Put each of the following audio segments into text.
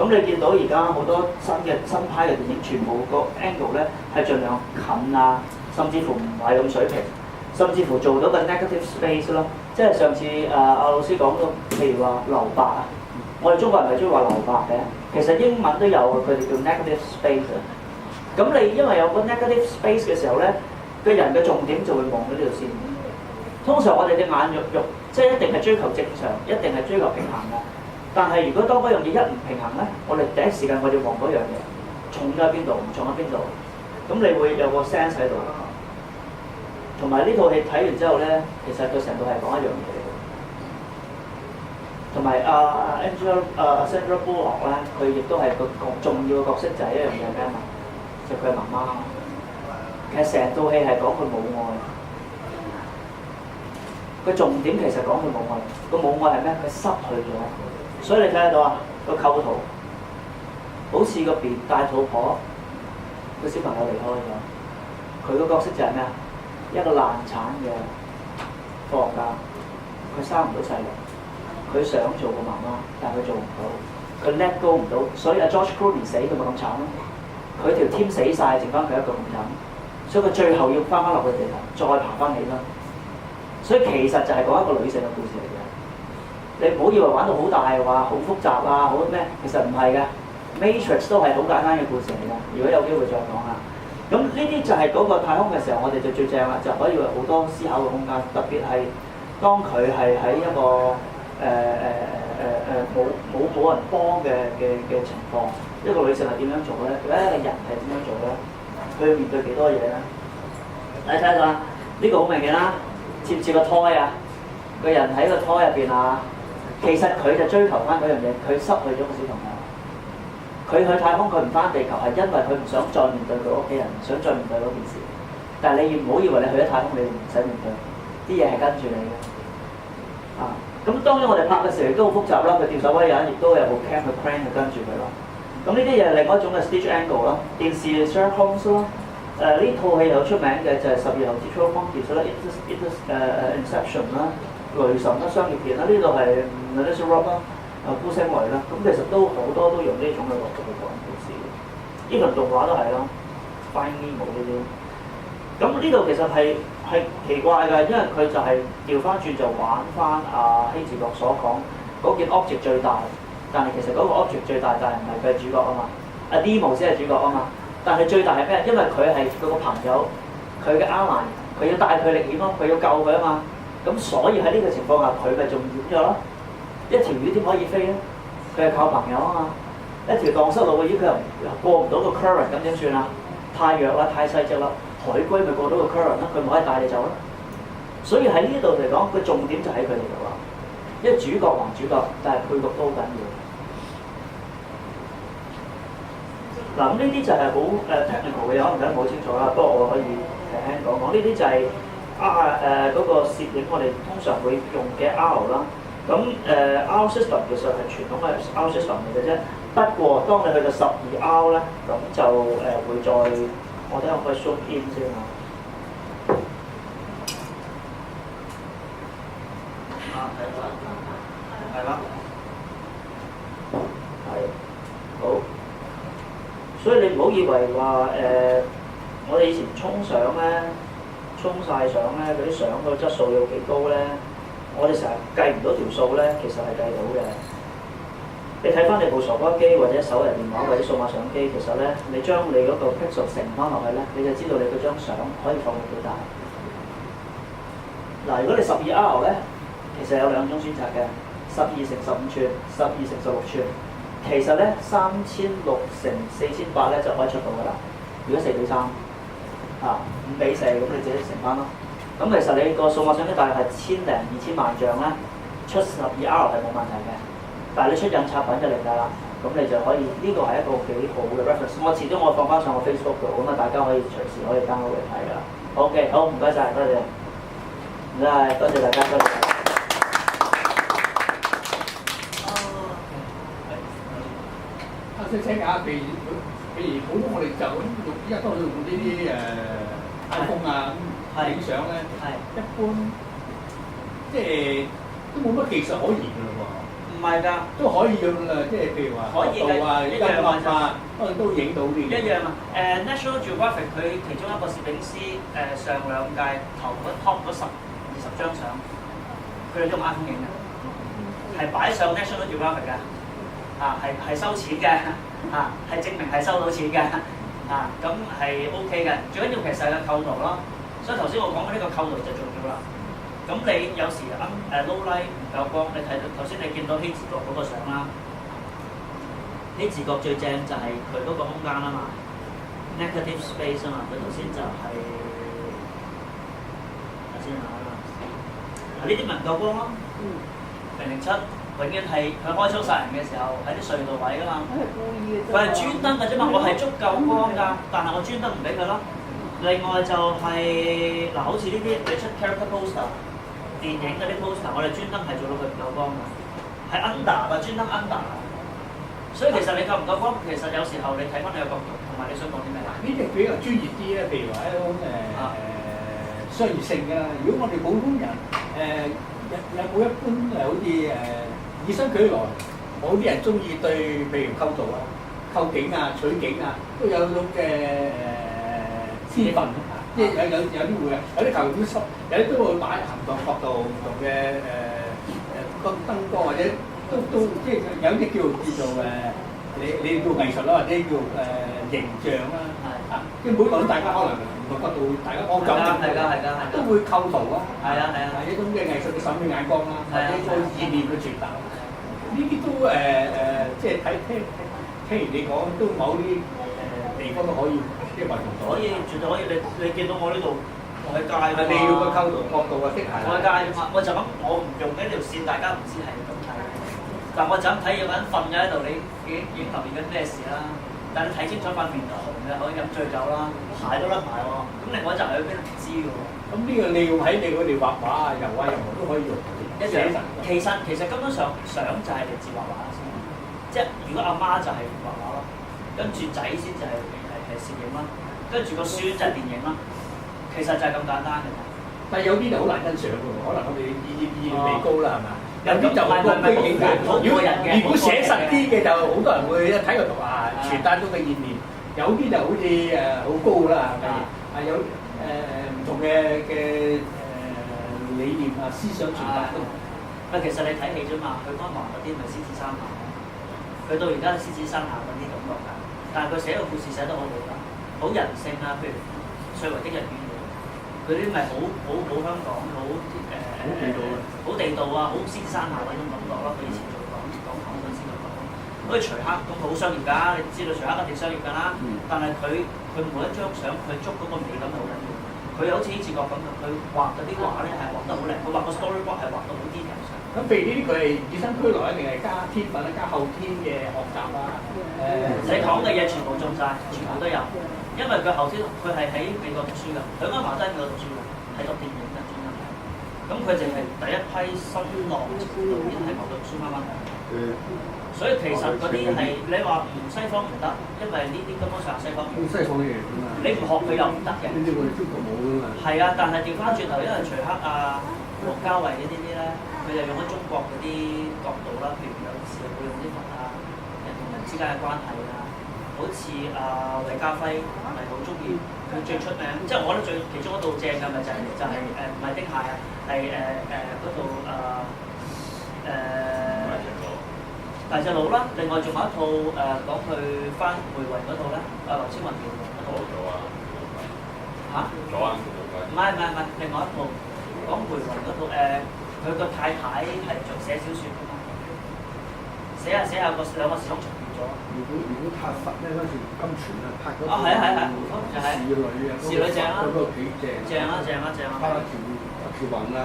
咁你見到而家好多新派嘅電影，全部個 angle 咧係盡量近啊，甚至乎唔係咁水平，甚至乎做到個 negative space 咯。即係上次阿老師講到，譬如話留白啊，我哋中國人係中意話留白嘅，其實英文都有嘅，佢哋叫 negative space 啊。咁你因為有個 negative space 嘅時候咧，個人嘅重點就會望到呢條線。通常我哋隻眼肉即係一定係追求正常，一定係追求平衡嘅。但係如果當嗰樣嘢一唔平衡咧，我哋第一時間我哋望嗰樣嘢重咗喺邊度，唔重喺邊度，咁你會有個 sense 喺度。同埋呢套戲睇完之後咧，其實佢成套係講一樣嘢嚟嘅。同埋Sandra Bullock 咧，佢亦都係個重要嘅角色，就係一樣嘢咩啊嘛？就佢係媽媽。其實成套戲係講佢母愛。個重點其實講佢母愛。個母愛係咩？佢失去咗。所以你睇得到啊，個構圖好似個大肚婆，個小朋友離開咗，佢個角色就係咩啊？一個難產嘅科學家，佢生唔到細路，佢想做個媽媽，但係佢做唔到，佢 let go 唔到，所以阿 George Clooney 死佢咪咁慘咯？佢條 team 死晒，剩翻佢一個咁慘，所以佢最後要翻落去地球，再爬翻起啦。所以其實就係講一個女性嘅故事嚟嘅。你唔好以為玩到好大，話好複雜啊，好咩？其實唔係嘅 ，Matrix 都係好簡單嘅故事嚟嘅。如果有機會再講下，咁呢啲就係嗰個太空嘅時候，我哋就最正啦，就可以有好多思考嘅空間。特別係當佢係喺一個冇人幫嘅情況，一個女性係點樣做咧？一個人係點樣做咧？佢要面對幾多嘢咧？你睇下呢個好明顯啦，似唔似個胎啊？個人喺個胎入邊啊！其實佢就追求翻嗰樣嘢，佢失去咗個小朋友。佢去太空，佢唔翻地球，係因為佢唔想再面對佢屋企人，唔想再面對嗰件事。但係你唔好以為你去咗太空，你唔使面對，啲嘢係跟住你嘅。啊，咁當然我哋拍嘅時候亦都好複雜啦。佢吊手威人亦都有部 cam 去 crane 去跟住佢咯。咁呢啲嘢係另外一種嘅 stage angle 啦。電視 Sherlock Holmes 啦，呢套戲有出名嘅就係12後之 Sherlock Holmes 啦 ，Inception 啦。雷神啦、商業片啦，呢度係 Melissa Rock 啦、孤星淚啦，咁其實都好多都用呢種嘅角度去講故事。呢輪動畫都係啦 ，Finding Nemo 呢啲。咁呢度其實係奇怪嘅，因為佢就係調翻轉就玩翻希治閣所講嗰件 object 最大，但係其實嗰個 object 最大，但係唔係佢係主角啊嘛。Nemo 先係主角啊嘛，但係最大係咩？因為佢係佢個朋友，佢嘅 ally，佢要帶佢歷險咯，佢要救佢啊嘛。咁所以喺呢個情況下，佢咪仲險咗咯？一條魚點可以飛咧？佢係靠朋友啊嘛。一條蕩失路嘅魚，佢又過唔到個 current，咁點算啊？太弱啦，太細隻啦，海龜咪過到個 current 啦，佢咪可以帶你走咯。所以喺呢度嚟講，個重點就喺佢哋度啦。因為主角還主角，但係配角都好緊要。嗱，咁呢啲就係好technical 嘅嘢，可能大家唔好清楚啦。不過我可以輕輕講講，呢啲就係。嗰個攝影我哋通常會用嘅 R 啦，咁R system 其實係傳統嘅 R system 嚟嘅啫。不過當你去到12R 咧，咁就會再我睇下可以 zoom in 先啊。係啦，係好。所以你唔好以為話我哋以前沖相咧。沖晒相咧，嗰啲相個質素有幾高咧？我哋成日計唔到條數咧，其實係計到嘅。你睇翻你部傻瓜機或者手提電話或者數碼相機，其實咧，你將你嗰個 pixel 乘翻落去咧，你就知道你嗰張相可以放到幾大。嗱，如果你12R 咧，其實有兩種選擇嘅，12×15寸、12×16寸。其實咧，3600×4800咧就可以出到噶啦。如果4:3。5:4咁你自己乘翻咯。咁其實你個數碼相機大約係1000零2000萬像咧，出12R 係冇問題嘅。但係你出印刷品就嚟㗎啦，咁你就可以呢個係一個幾好嘅 reference。我遲啲我放翻上我 Facebook 度，咁大家可以隨時可以 download嚟睇㗎啦。OK， 好，唔該晒，多謝。唔該，多謝大家，多謝。識下，譬如普通我哋就咁用，依家多數用呢啲iPhone 啊咁影相咧，一般即係都冇乜技術可言㗎咯喎。係㗎，都可以用即係譬如話可以嘅角度啊、一音樣樂啊，都影到啲一樣啊。National Geographic 佢其中一個攝影師上兩屆頭嗰 top 嗰10-20張相，佢哋用 iPhone 影嘅，係擺上 National Geographic 嘅，係收錢嘅，係證明係收到錢嘅，咁係 OK 嘅。最緊要其實係個構圖咯，所以頭先我講嘅呢個構圖就重要啦。咁你有時low light 唔夠光，你睇到頭先你見到希治閣嗰個相啦，希治閣最正就係佢嗰個空間啊嘛 ，negative space 啊嘛，佢頭先就係頭先啊，呢啲咪唔夠光咯，007永遠係佢開槍殺人嘅時候喺啲隧道位㗎嘛，佢係專登嘅啫嘛，我係足夠光㗎，但係我專登唔俾佢咯。另外就係好似呢啲你出 character poster。電影嗰啲 poster， 我哋專登係做到佢唔夠光嘅，係 under 啊，專登 under。所以其實你夠唔夠光，其實有時候你睇翻你個角度，同埋你想講啲咩啦？呢啲比較專業啲咧，譬如話一種商業性㗎。如果我哋普通人有冇一般好似與生俱來，某啲人中意對譬如構圖啊、構景啊、取景啊，都有種嘅天分。即係有啲會啊，有啲球員都濕，有啲都會擺唔同角度、唔同嘅燈光，或者都即係有啲叫做你叫藝術啦，或者叫形象啦，即係每個人大家可能唔同角度，大家講究都會構圖啊，係一種嘅藝術嘅審美眼光啦，或者個意念嘅傳達，呢啲都即係聽完你講，都某啲地方都可以。可以，絕對可以。你見到我呢度，我喺街㗎嘛。你要個構圖角度啊，的係。我喺街㗎嘛，我就咁，我唔用呢條線，大家唔知係咁睇。但我就咁睇，有個人瞓咗喺度，你已經留意緊咩事啦？但你睇清楚塊面就紅嘅，可以飲醉酒啦，鞋都甩埋喎。咁另外一集喺邊唔知㗎喎。咁呢個你要喺你嗰度畫畫啊、油啊、任何都可以用。一樣。其實根本上相就係嚟自畫畫先，即係如果阿媽就係畫畫咯，跟住仔先就係攝影啦，跟住個孫就係電影啦，其實就係咁簡單嘅。但係有啲就好難欣賞嘅喎，可能我哋意念未高啦，係嘛？有啲就好高飛影嘅。如果寫實啲嘅就好多人會一睇個圖啊，傳達到嘅意念。有啲就好似好高啦，係咪？有唔同嘅理念啊、思想傳達都。其實你睇戲啫嘛，佢剛話嗰啲咪獅子山下，佢到而家獅子山下嗰啲感覺㗎。但係佢寫個故事寫得好好㗎，好人性啊！譬如《歲維的日與夜》，佢啲咪好香港，好地道啊，好獅子山下嗰種感覺咯。佢以前做講港本先咁講，好似徐克咁好商業㗎，你知道徐克一定商業㗎啦。但係佢每一張相佢捉嗰個美感係好緊要。佢好似希治閣咁，佢畫嗰啲畫咧係畫得好靚，佢畫個 storyboard 係畫到好 detail 上。咁譬如呢啲佢係與生俱來一定係加天分加後天嘅學習啊？你講嘅嘢全部中晒，全部都有。因為佢後天佢係喺美國讀書㗎，佢啱華真美國讀書㗎，係讀電影嘅專登。咁佢淨係第一批新浪導演喺美國讀書啱啱。所以其實嗰啲係你話唔西方唔得，因為呢啲根本上係西方。西方嘅嘢㗎嘛。你唔學佢又唔得嘅。呢啲我哋中國冇㗎嘛。係啊，但係調翻轉頭，因為徐克啊、王家衛呢啲咧，佢就用咗中國嗰啲角度啦，譬如有時會用啲文啊、人同人之間嘅關係啊，好似韋家輝係好中意，佢最出名，即係我覺得其中一套正嘅咪就係唔係丁蟹啊，係嗰套大隻佬啦，另外仲有一套講佢翻回魂嗰套咧，劉青雲條嗰套。嚇？唔係，另外一套講回魂嗰套佢個太太係做寫小説㗎嘛，寫下兩個時空重疊咗。如果拍佛咧嗰時金泉啊拍嗰套。就係。侍女正啊！嗰個幾正。正啊！拍一條雲啊。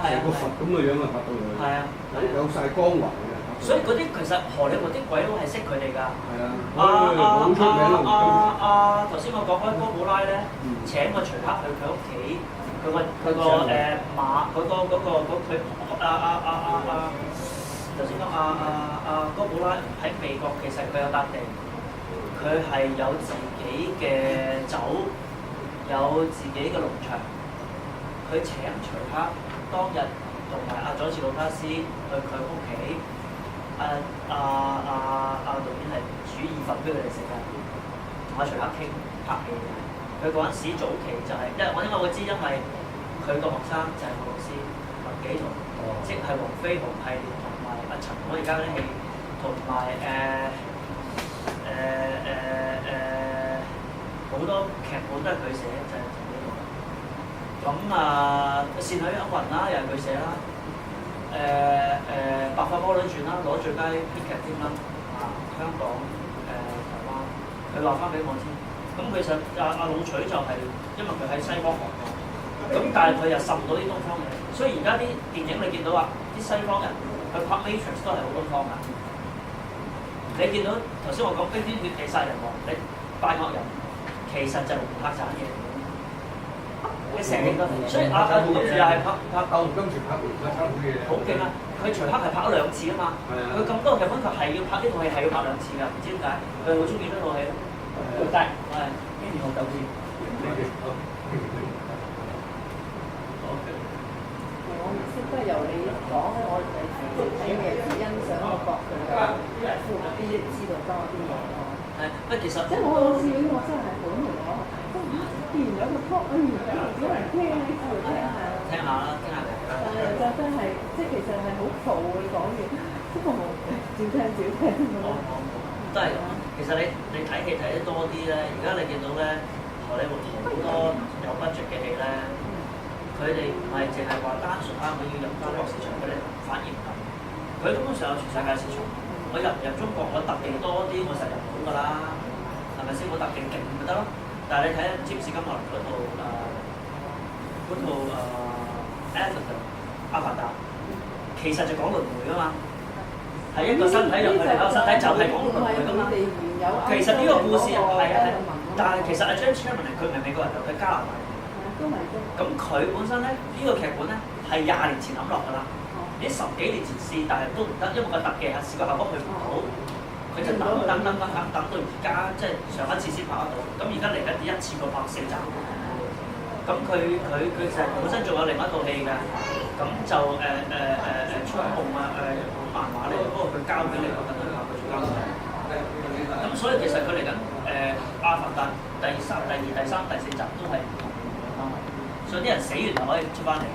成個佛咁嘅樣啊拍到佢。係啊。有晒光環嘅。所以嗰啲其實荷里活啲鬼佬係識佢哋㗎。係啊。好出名咯。頭先我講開哥布拉咧，請個徐克去佢屋企，佢個馬嗰個佢頭先講哥布拉喺美國其實佢有笪地，佢係有自己嘅酒，有自己嘅農場，佢請徐克當日同埋佐治魯卡斯去佢屋企。導演係煮意粉俾佢哋食嘅，同阿徐克傾拍戲嘅。佢嗰陣時早期就係、因為我會知，因為佢個學生就係我老師文紀彤，即係黃飛鴻系列同埋阿陳可而家嗰啲戲，同埋好多劇本都係佢寫，就係陳紀彤。咁倩女幽魂啦，又係佢寫啦。白髮魔女傳啦，攞最佳編劇添啦。香港台灣，佢話翻俾我知。咁其實阿老徐就係、因為佢喺西方學過，咁但係佢又滲到啲東方嘢，所以而家啲電影你見到啊，啲西方人去拍 Matrix 都係好東方㗎。你見到頭先我講冰天雪地殺人王，你拜惡人其實就唔拍盞嘢。你成日都，所以阿胡金銓又係拍胡金銓拍完而家差好嘢。好勁啊！佢徐克係拍咗2次啊嘛。佢咁多劇本，佢係要拍呢套戲係要拍2次㗎，唔知點解佢好中意呢套戲咯。得，跟住我就知。我唔識得由你講咧，我即係睇嘅時欣賞個角佢嘅副嗰啲知道多啲嘢咯。其實即係我試過，我真係本嚟講，既然有個 talk，有人聽呢次就聽下啦。聽下啦，聽下。但係就真係，即係其實係好嘈嘅講嘢，不過我照聽照聽咁咯。都係咁。其實你睇戲睇得多啲咧，而家你見到咧，荷里活好多有 budget 嘅戲咧，佢哋唔係淨係話單純我要入中國市場，佢哋反而唔係。佢根本上有全世界市場。我入唔入中國，我特技多啲，我實入到㗎啦，係咪先？我特技勁咪得咯。但係你睇下詹士金馬倫嗰套阿凡達，其實就講輪迴㗎嘛，係一個身體入去另一個身體，就係講輪迴㗎嘛。其實呢個故事係但係其實阿 James Cameron 佢唔係美國人，佢加拿大人。咁佢本身咧呢個劇本咧係20年前諗落㗎啦。啲10幾年前試，但係都唔得，因為個特技係試過效果去唔到，佢就等到而家，即係上一次先拍得到。咁而家嚟緊啲一次過拍4集。咁佢就本身仲有另一套戲㗎，咁就《銃夢》漫畫嚟，不過佢交俾另一個人去拍，佢做監製。咁所以其實佢嚟緊阿凡達第2、第3、第4集都係唔同嘅方法，所以啲人死完就可以出翻嚟。